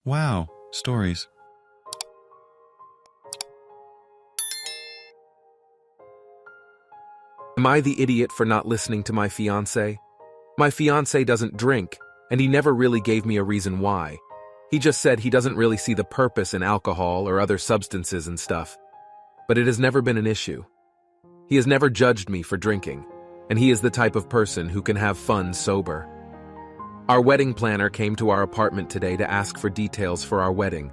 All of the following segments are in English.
Wow, stories. Am I the idiot for not listening to my fiancé? My fiancé doesn't drink, and he never really gave me a reason why. He just said he doesn't really see the purpose in alcohol or other substances and stuff. But it has never been an issue. He has never judged me for drinking, and he is the type of person who can have fun sober. Our wedding planner came to our apartment today to ask for details for our wedding,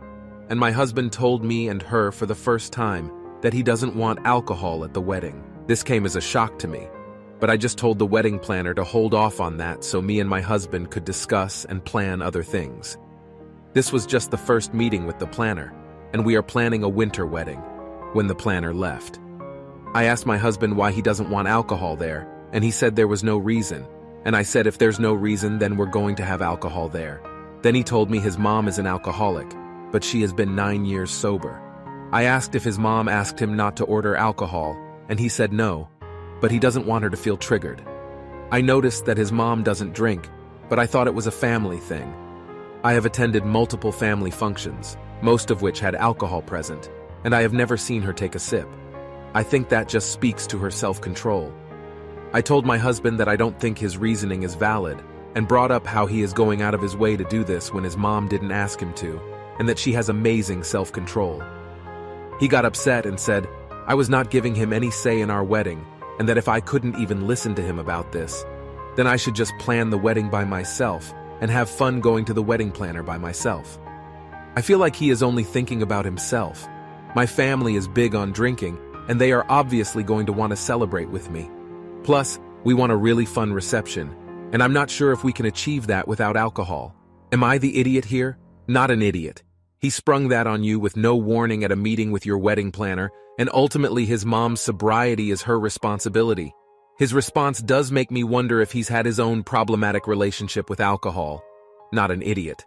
and my husband told me and her for the first time that he doesn't want alcohol at the wedding. This came as a shock to me, but I just told the wedding planner to hold off on that so me and my husband could discuss and plan other things. This was just the first meeting with the planner, and we are planning a winter wedding, when the planner left. I asked my husband why he doesn't want alcohol there, and he said there was no reason, and I said if there's no reason then we're going to have alcohol there. Then he told me his mom is an alcoholic, but she has been 9 years sober. I asked if his mom asked him not to order alcohol, and he said no, but he doesn't want her to feel triggered. I noticed that his mom doesn't drink, but I thought it was a family thing. I have attended multiple family functions, most of which had alcohol present, and I have never seen her take a sip. I think that just speaks to her self-control. I told my husband that I don't think his reasoning is valid, and brought up how he is going out of his way to do this when his mom didn't ask him to, and that she has amazing self-control. He got upset and said, I was not giving him any say in our wedding, and that if I couldn't even listen to him about this, then I should just plan the wedding by myself and have fun going to the wedding planner by myself. I feel like he is only thinking about himself. My family is big on drinking, and they are obviously going to want to celebrate with me. Plus, we want a really fun reception, and I'm not sure if we can achieve that without alcohol. Am I the idiot here? Not an idiot. He sprung that on you with no warning at a meeting with your wedding planner, and ultimately his mom's sobriety is her responsibility. His response does make me wonder if he's had his own problematic relationship with alcohol. Not an idiot.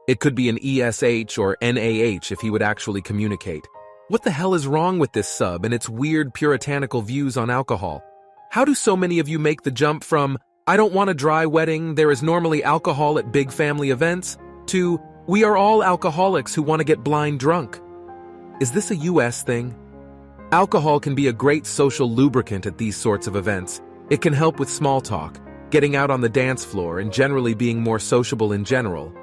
It could be an ESH or NAH if he would actually communicate. What the hell is wrong with this sub and its weird puritanical views on alcohol? How do so many of you make the jump from, I don't want a dry wedding, there is normally alcohol at big family events, to, we are all alcoholics who want to get blind drunk? Is this a US thing? Alcohol can be a great social lubricant at these sorts of events. It can help with small talk, getting out on the dance floor, and generally being more sociable in general.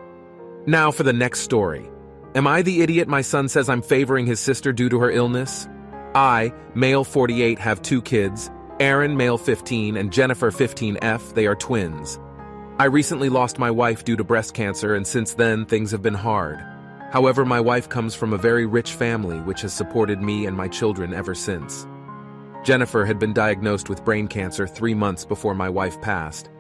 Now for the next story. Am I the idiot my son says I'm favoring his sister due to her illness? I, male 48, have 2 kids, Aaron, male 15, and Jennifer, 15F, they are twins. I recently lost my wife due to breast cancer, and since then things have been hard. However, my wife comes from a very rich family which has supported me and my children ever since. Jennifer had been diagnosed with brain cancer 3 months before my wife passed.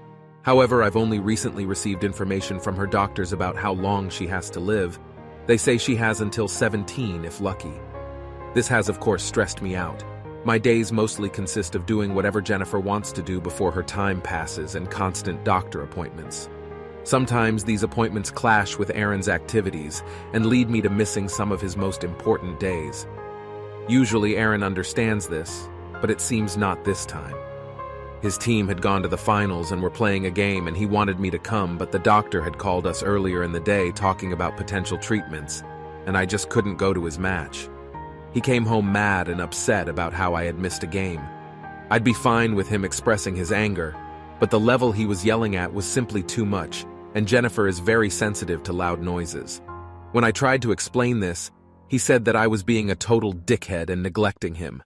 However, I've only recently received information from her doctors about how long she has to live. They say she has until 17 if lucky. This has of course stressed me out. My days mostly consist of doing whatever Jennifer wants to do before her time passes and constant doctor appointments. Sometimes these appointments clash with Aaron's activities and lead me to missing some of his most important days. Usually Aaron understands this, but it seems not this time. His team had gone to the finals and were playing a game, and he wanted me to come, but the doctor had called us earlier in the day talking about potential treatments, and I just couldn't go to his match. He came home mad and upset about how I had missed a game. I'd be fine with him expressing his anger, but the level he was yelling at was simply too much, and Jennifer is very sensitive to loud noises. When I tried to explain this, he said that I was being a total dickhead and neglecting him.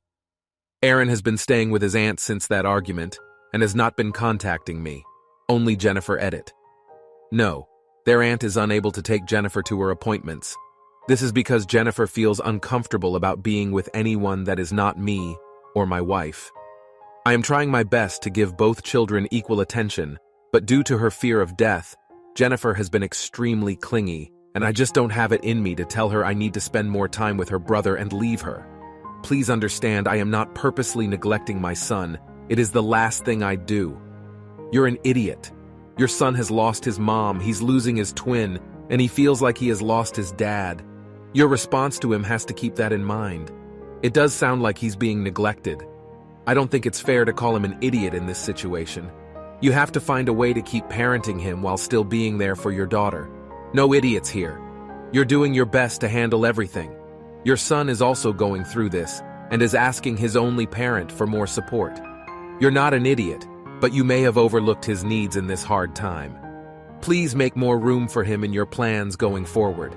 Aaron has been staying with his aunt since that argument and has not been contacting me. Only Jennifer edit. No, their aunt is unable to take Jennifer to her appointments. This is because Jennifer feels uncomfortable about being with anyone that is not me or my wife. I am trying my best to give both children equal attention, but due to her fear of death, Jennifer has been extremely clingy, and I just don't have it in me to tell her I need to spend more time with her brother and leave her. Please understand, I am not purposely neglecting my son. It is the last thing I'd do. You're an idiot. Your son has lost his mom, he's losing his twin, and he feels like he has lost his dad. Your response to him has to keep that in mind. It does sound like he's being neglected. I don't think it's fair to call him an idiot in this situation. You have to find a way to keep parenting him while still being there for your daughter. No idiots here. You're doing your best to handle everything. Your son is also going through this and is asking his only parent for more support. You're not an idiot, but you may have overlooked his needs in this hard time. Please make more room for him in your plans going forward.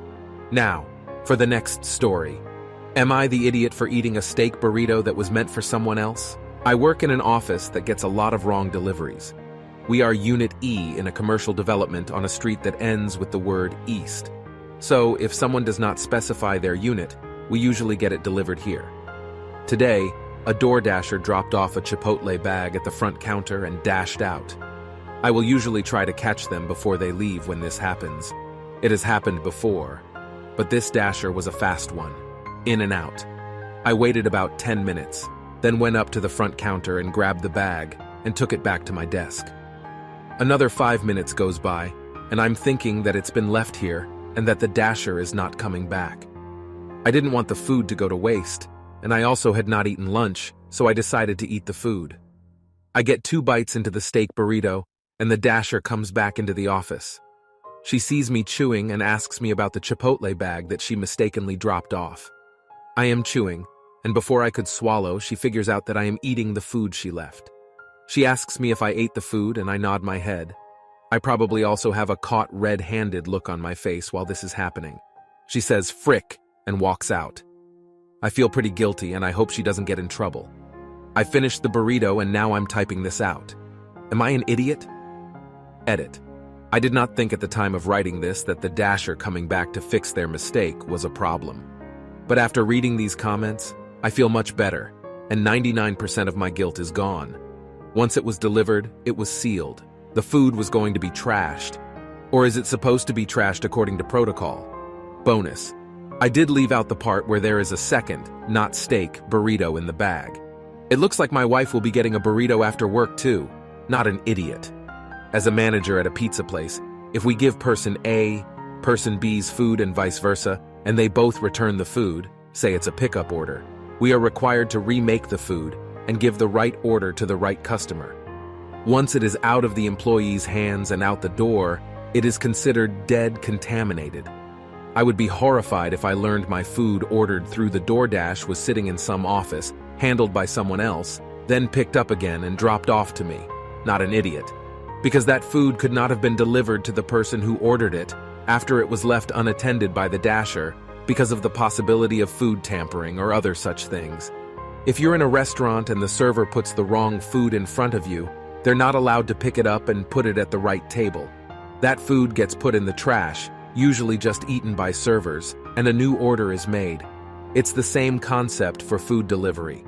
Now, for the next story. Am I the idiot for eating a steak burrito that was meant for someone else? I work in an office that gets a lot of wrong deliveries. We are Unit E in a commercial development on a street that ends with the word East. So, if someone does not specify their unit, we usually get it delivered here. Today, a DoorDasher dropped off a Chipotle bag at the front counter and dashed out. I will usually try to catch them before they leave when this happens. It has happened before, but this dasher was a fast one. In and out. I waited about 10 minutes, then went up to the front counter and grabbed the bag and took it back to my desk. Another 5 minutes goes by, and I'm thinking that it's been left here and that the dasher is not coming back. I didn't want the food to go to waste, and I also had not eaten lunch, so I decided to eat the food. I get 2 bites into the steak burrito, and the dasher comes back into the office. She sees me chewing and asks me about the Chipotle bag that she mistakenly dropped off. I am chewing, and before I could swallow, she figures out that I am eating the food she left. She asks me if I ate the food, and I nod my head. I probably also have a caught red-handed look on my face while this is happening. She says, "Frick," and walks out. I feel pretty guilty, and I hope she doesn't get in trouble. I finished the burrito, and now I'm typing this out. Am I an idiot? Edit. I did not think at the time of writing this that the dasher coming back to fix their mistake was a problem. But after reading these comments, I feel much better, and 99% of my guilt is gone. Once it was delivered, it was sealed. The food was going to be trashed. Or is it supposed to be trashed according to protocol? Bonus. I did leave out the part where there is a second, not steak, burrito in the bag. It looks like my wife will be getting a burrito after work too. Not an idiot. As a manager at a pizza place, if we give person A, person B's food and vice versa, and they both return the food, say it's a pickup order, we are required to remake the food and give the right order to the right customer. Once it is out of the employee's hands and out the door, it is considered dead contaminated. I would be horrified if I learned my food ordered through the DoorDash was sitting in some office, handled by someone else, then picked up again and dropped off to me. Not an idiot. Because that food could not have been delivered to the person who ordered it after it was left unattended by the dasher because of the possibility of food tampering or other such things. If you're in a restaurant and the server puts the wrong food in front of you, they're not allowed to pick it up and put it at the right table. That food gets put in the trash, usually just eaten by servers, and a new order is made. It's the same concept for food delivery.